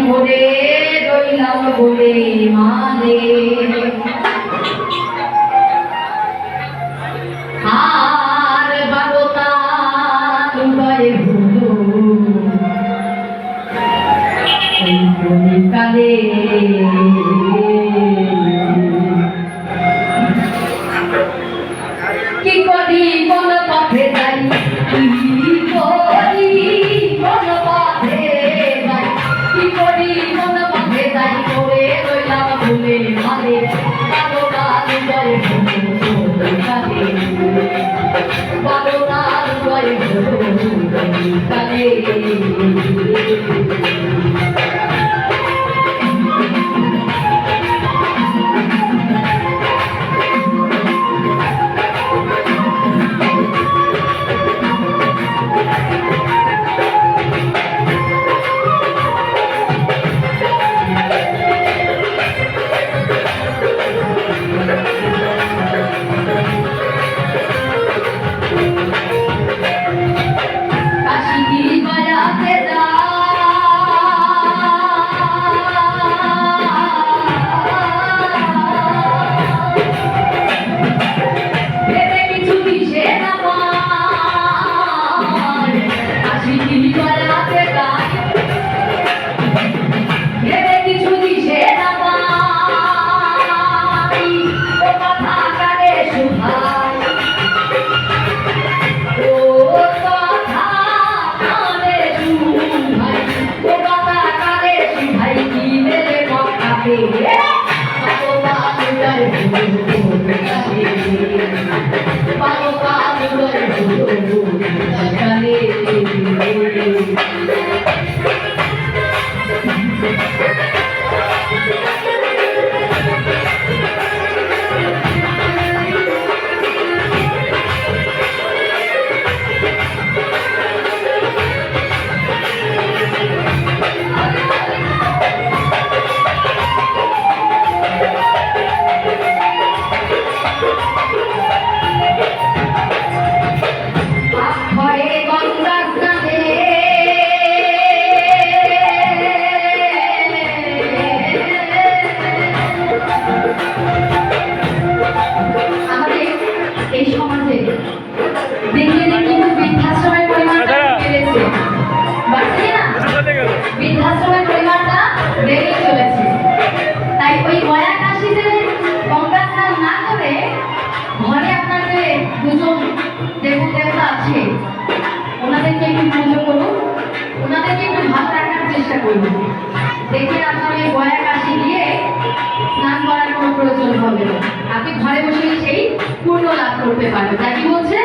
ভরে রইলাম বলে মানে আর বারোটা দুবাই হলো কালে কি করি কোন পথে যাই কি করি কোন পথে যাই কি করি কোন পথে যাই করে রইলাম ভুলে মানে বারোটা দুবাই হলো কালে বারোটা দুবাই হলো কালে বৃদ্ধাশ্রমের পরিমাণটা বেড়ে চলেছে। তাই ওই গয়া কাশিতে গঙ্গা স্নান না করে ঘরে আপনার যে দুজন দেব দেবতা আছে ওনাদেরকে একটু পুজো করুন, ওনাদেরকে একটু ভালো রাখার চেষ্টা করুন। দেখে আপনার ওই গয়া কাশি গিয়ে স্নান করার কোনো প্রয়োজন হবে না, আপনি ঘরে বসে সেই পূর্ণ লাভ করতে পারবেন। তা কি বলছে?